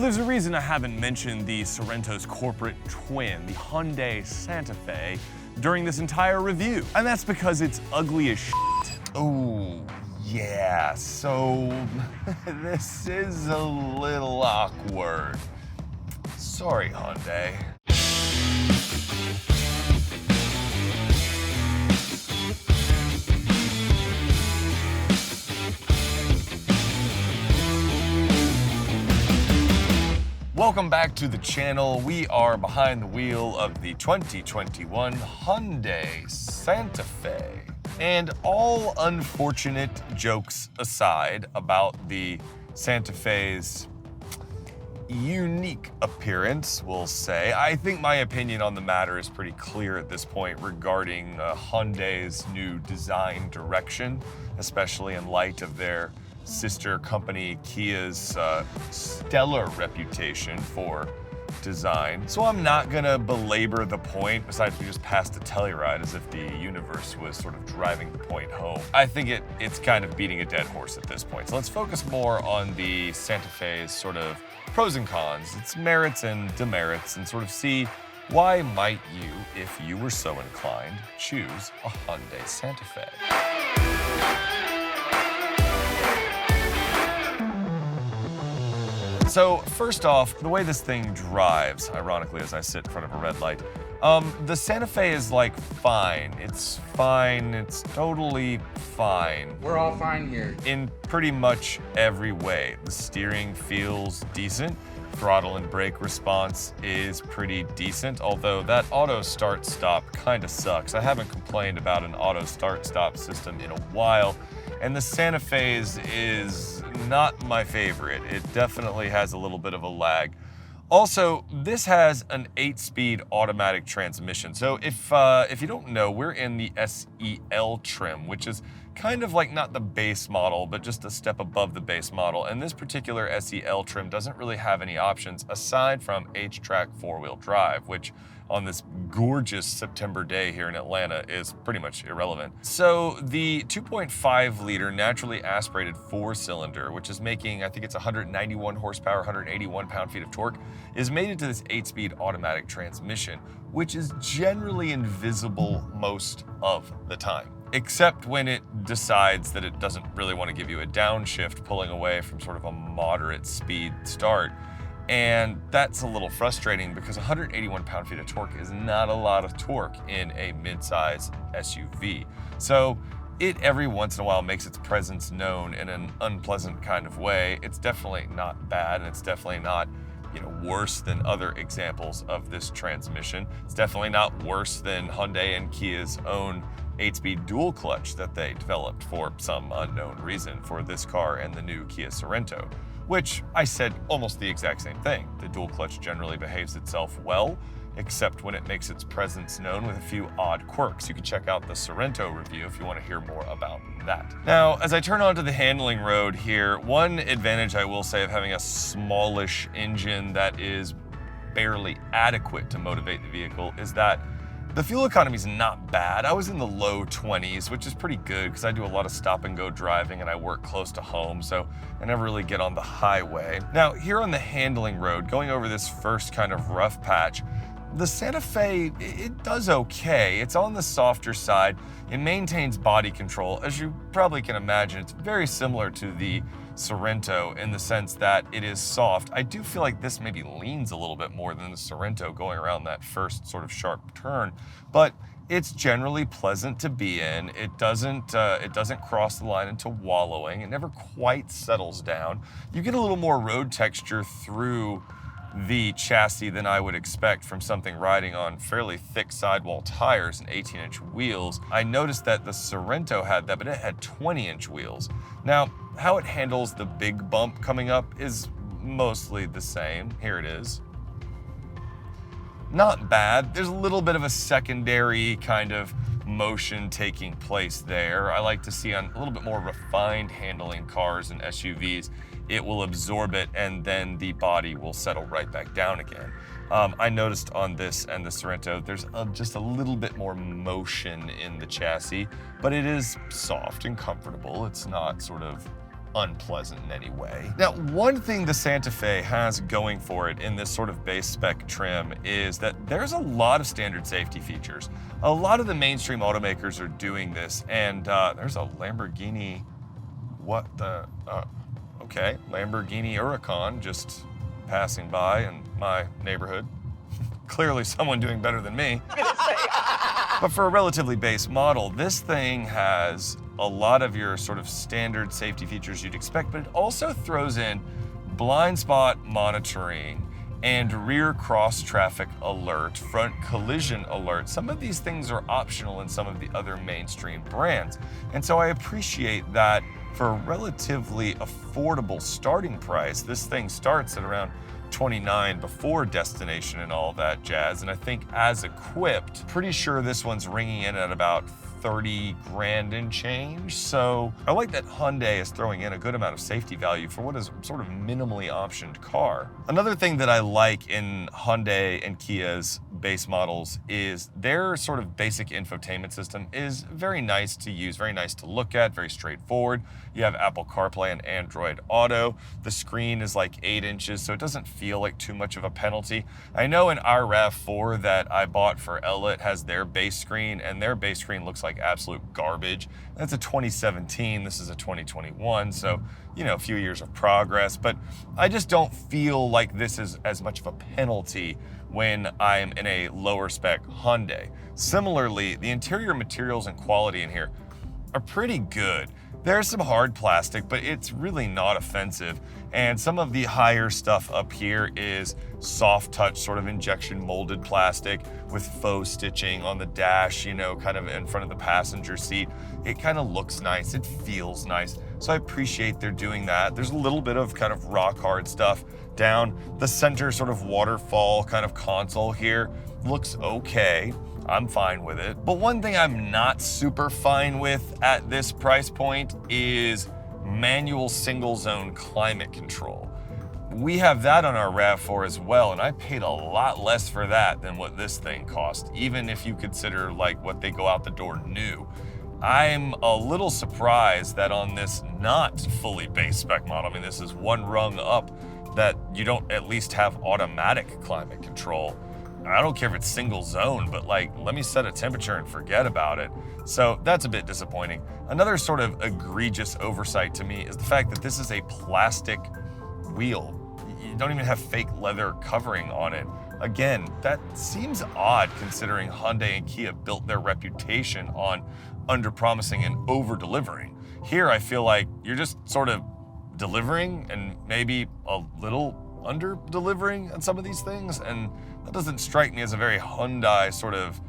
there's a reason I haven't mentioned the Sorento's corporate twin, the Hyundai Santa Fe, during this entire review. And that's because it's ugly as shit. Oh, yeah, so this is a little awkward. Sorry, Hyundai. Welcome back to the channel. We are behind the wheel of the 2021 Hyundai Santa Fe. And all unfortunate jokes aside about the Santa Fe's unique appearance, we'll say, I think my opinion on the matter is pretty clear at this point regarding Hyundai's new design direction, especially in light of their sister company Kia's stellar reputation for design. So I'm not gonna belabor the point, besides we just passed a Telluride as if the universe was sort of driving the point home. I think it's kind of beating a dead horse at this point. So let's focus more on the Santa Fe's sort of pros and cons, its merits and demerits, and sort of see why might you, if you were so inclined, choose a Hyundai Santa Fe. So first off, the way this thing drives, ironically as I sit in front of a red light, the Santa Fe is like fine. It's fine, it's totally fine. We're all fine here. In pretty much every way. The steering feels decent. Throttle and brake response is pretty decent, although that auto start-stop kind of sucks. I haven't complained about an auto start-stop system in a while, and the Santa Fe's is not my favorite. It definitely has a little bit of a lag. Also, this has an 8-speed automatic transmission. So if you don't know, we're in the SEL trim, which is kind of like not the base model, but just a step above the base model. And this particular SEL trim doesn't really have any options aside from H-Track 4-wheel drive, which on this gorgeous September day here in Atlanta is pretty much irrelevant. So the 2.5 liter naturally aspirated 4-cylinder, which is making, I think it's 191 horsepower, 181 pound-feet of torque, is mated to this 8-speed automatic transmission, which is generally invisible most of the time, except when it decides that it doesn't really want to give you a downshift, pulling away from sort of a moderate speed start. And that's a little frustrating because 181 pound-feet of torque is not a lot of torque in a mid-size SUV. So it every once in a while makes its presence known in an unpleasant kind of way. It's definitely not bad, and it's definitely not, worse than other examples of this transmission. It's definitely not worse than Hyundai and Kia's own 8-speed dual clutch that they developed for some unknown reason for this car and the new Kia Sorento, which I said almost the exact same thing. The dual clutch generally behaves itself well, except when it makes its presence known with a few odd quirks. You can check out the Sorento review if you want to hear more about that. Now, as I turn onto the handling road here, one advantage I will say of having a smallish engine that is barely adequate to motivate the vehicle is that the fuel economy is not bad. I was in the low 20s, which is pretty good because I do a lot of stop and go driving and I work close to home, so I never really get on the highway. Now, here on the handling road, going over this first kind of rough patch, the Santa Fe, it does okay. It's on the softer side. It maintains body control. As you probably can imagine, it's very similar to the Sorento in the sense that it is soft. I do feel like this maybe leans a little bit more than the Sorento going around that first sort of sharp turn, but it's generally pleasant to be in. It doesn't cross the line into wallowing. It never quite settles down. You get a little more road texture through the chassis than I would expect from something riding on fairly thick sidewall tires and 18-inch wheels. I noticed that the Sorento had that, but it had 20-inch wheels. Now, how it handles the big bump coming up is mostly the same. Here it is. Not bad. There's a little bit of a secondary kind of motion taking place there. I like to see on a little bit more refined handling cars and SUVs, it will absorb it and then the body will settle right back down again. I noticed on this and the Sorento, there's just a little bit more motion in the chassis, but it is soft and comfortable. It's not sort of unpleasant in any way. Now, one thing the Santa Fe has going for it in this sort of base spec trim is that there's a lot of standard safety features. A lot of the mainstream automakers are doing this, and there's a Lamborghini, okay, Lamborghini Huracan just passing by in my neighborhood. Clearly someone doing better than me. But for a relatively base model, this thing has a lot of your sort of standard safety features you'd expect, but it also throws in blind spot monitoring and rear cross traffic alert, front collision alert. Some of these things are optional in some of the other mainstream brands. And so I appreciate that for a relatively affordable starting price. This thing starts at around $29 before destination and all that jazz. And I think as equipped, pretty sure this one's ringing in at about 30 grand and change. So I like that Hyundai is throwing in a good amount of safety value for what is sort of minimally optioned car. Another thing that I like in Hyundai and Kia's base models is their sort of basic infotainment system is very nice to use, very nice to look at, very straightforward. You have Apple CarPlay and Android Auto. The screen is like 8 inches, so it doesn't feel like too much of a penalty. I know in our RAV4 that I bought for Ella, it has their base screen, and their base screen looks like absolute garbage. That's a 2017, this is a 2021, so you know, a few years of progress, but I just don't feel like this is as much of a penalty when I'm in a lower spec Hyundai. Similarly, the interior materials and quality in here are pretty good. There's some hard plastic, but it's really not offensive. And some of the higher stuff up here is soft touch, sort of injection molded plastic with faux stitching on the dash, you know, kind of in front of the passenger seat. It kind of looks nice, it feels nice. So I appreciate they're doing that. There's a little bit of kind of rock hard stuff down the center, sort of waterfall kind of console here. Looks okay. I'm fine with it. But one thing I'm not super fine with at this price point is manual single zone climate control. We have that on our RAV4 as well, and I paid a lot less for that than what this thing cost, even if you consider like what they go out the door new. I'm a little surprised that on this not fully base spec model, I mean, this is one rung up, that you don't at least have automatic climate control. I don't care if it's single zone, but like, let me set a temperature and forget about it. So that's a bit disappointing. Another sort of egregious oversight to me is the fact that this is a plastic wheel. You don't even have fake leather covering on it. Again, that seems odd considering Hyundai and Kia built their reputation on under-promising and over-delivering. Here, I feel like you're just sort of delivering and maybe a little under-delivering on some of these things, and that doesn't strike me as a very Hyundai sort of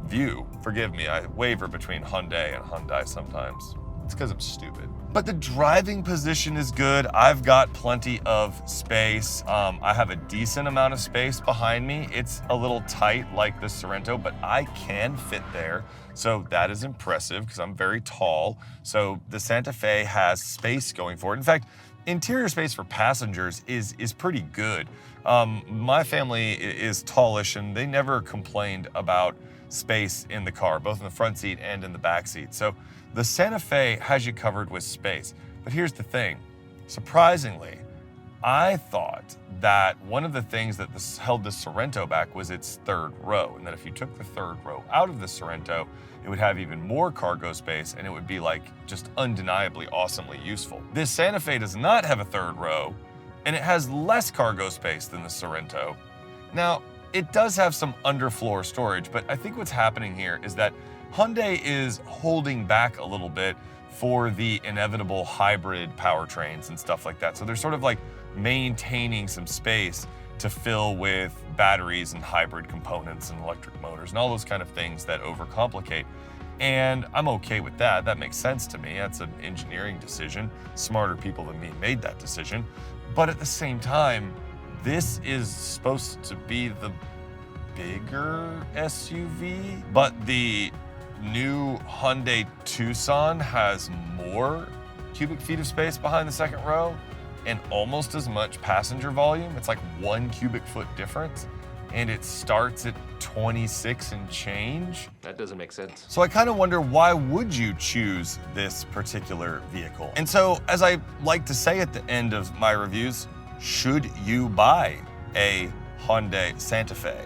view. Forgive me, I waver between Hyundai and Hyundai sometimes. It's because I'm stupid. But the driving position is good. I've got plenty of space. I have a decent amount of space behind me. It's a little tight like the Sorento, but I can fit there. So that is impressive because I'm very tall. So the Santa Fe has space going for it. In fact, interior space for passengers is pretty good. My family is tallish and they never complained about space in the car, both in the front seat and in the back seat. So the Santa Fe has you covered with space. But here's the thing, surprisingly, I thought that one of the things that held the Sorento back was its third row, and that if you took the third row out of the Sorento, it would have even more cargo space and it would be like just undeniably awesomely useful. This Santa Fe does not have a third row and it has less cargo space than the Sorento. Now, it does have some underfloor storage, but I think what's happening here is that Hyundai is holding back a little bit for the inevitable hybrid powertrains and stuff like that. So they're sort of like maintaining some space to fill with batteries and hybrid components and electric motors and all those kind of things that overcomplicate. And I'm okay with that. That makes sense to me. That's an engineering decision. Smarter people than me made that decision. But at the same time, this is supposed to be the bigger SUV, but the new Hyundai Tucson has more cubic feet of space behind the second row and almost as much passenger volume. It's like 1 cubic foot difference. and it starts at 26 and change. That doesn't make sense. So I kind of wonder, why would you choose this particular vehicle? And so, as I like to say at the end of my reviews, should you buy a Hyundai Santa Fe?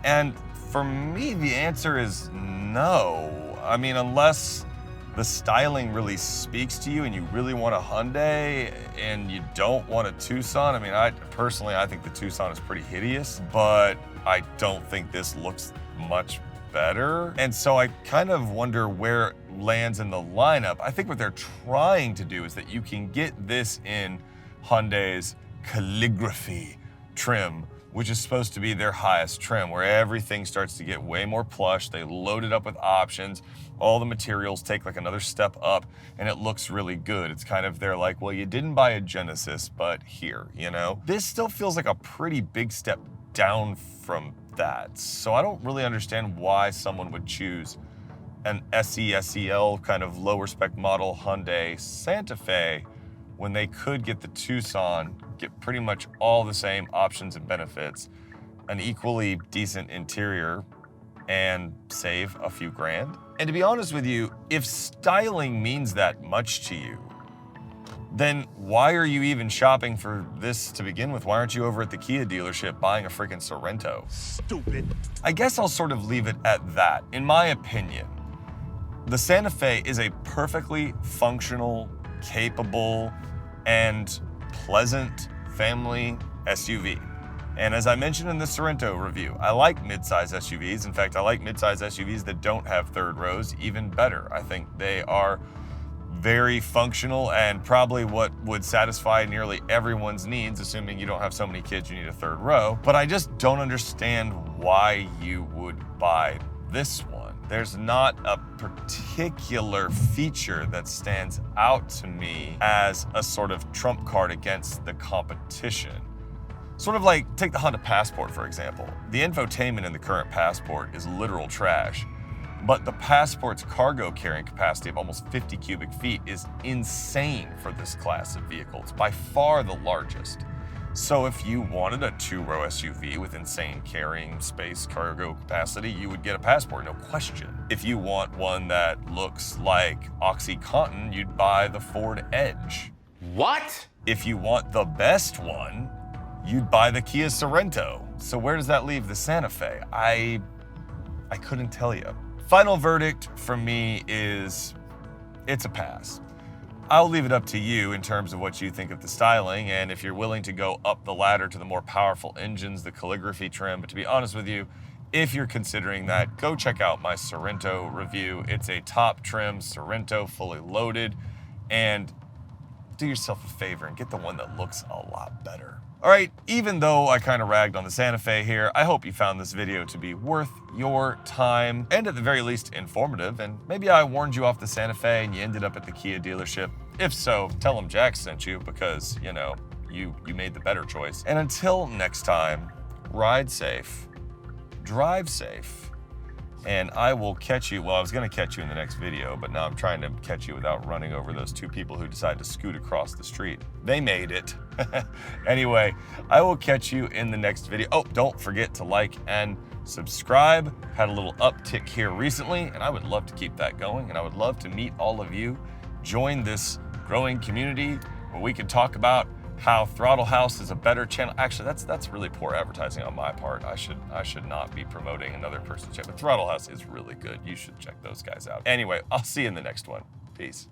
And for me, the answer is no. I mean, unless the styling really speaks to you and you really want a Hyundai and you don't want a Tucson. I mean, I think the Tucson is pretty hideous, but I don't think this looks much better. And so I kind of wonder where it lands in the lineup. I think what they're trying to do is that you can get this in Hyundai's calligraphy trim, which is supposed to be their highest trim, where everything starts to get way more plush. They load it up with options. All the materials take like another step up, and it looks really good. It's kind of, they're like, well, you didn't buy a Genesis, but here, you know? This still feels like a pretty big step down from that. So I don't really understand why someone would choose an SEL kind of lower spec model Hyundai Santa Fe when they could get the Tucson, get pretty much all the same options and benefits, an equally decent interior, and save a few grand. And to be honest with you, if styling means that much to you, then why are you even shopping for this to begin with? Why aren't you over at the Kia dealership buying a freaking Sorento? Stupid. I guess I'll sort of leave it at that. In my opinion, the Santa Fe is a perfectly functional, capable, and pleasant family SUV. And as I mentioned in the Sorento review, I like midsize SUVs. In fact, I like midsize SUVs that don't have third rows even better. I think they are very functional and probably what would satisfy nearly everyone's needs, assuming you don't have so many kids you need a third row. But I just don't understand why you would buy this one. There's not a particular feature that stands out to me as a sort of trump card against the competition. Sort of like, take the Honda Passport, for example. The infotainment in the current Passport is literal trash, but the Passport's cargo carrying capacity of almost 50 cubic feet is insane for this class of vehicle. It's by far the largest. So if you wanted a two-row SUV with insane carrying space, cargo capacity, you would get a Passport, no question. If you want one that looks like OxyContin, you'd buy the Ford Edge. What? If you want the best one, you'd buy the Kia Sorento. So where does that leave the Santa Fe? I couldn't tell you. Final verdict from me is, it's a pass. I'll leave it up to you in terms of what you think of the styling, and if you're willing to go up the ladder to the more powerful engines, the calligraphy trim. But to be honest with you, if you're considering that, go check out my Sorento review. It's a top trim Sorento, fully loaded, and do yourself a favor and get the one that looks a lot better. All right, even though I kind of ragged on the Santa Fe here, I hope you found this video to be worth your time and at the very least informative. And maybe I warned you off the Santa Fe and you ended up at the Kia dealership. If so, tell them Jax sent you because, you know, you made the better choice. And until next time, ride safe, drive safe, and I will catch you. Well, I was gonna catch you in the next video, but now I'm trying to catch you without running over those two people who decided to scoot across the street. They made it. Anyway, I will catch you in the next video. Oh, don't forget to like and subscribe. Had a little uptick here recently, and I would love to keep that going, and I would love to meet all of you. Join this growing community where we can talk about how Throttle House is a better channel. Actually, that's really poor advertising on my part. I should not be promoting another person's channel. But Throttle House is really good. You should check those guys out. Anyway, I'll see you in the next one. Peace.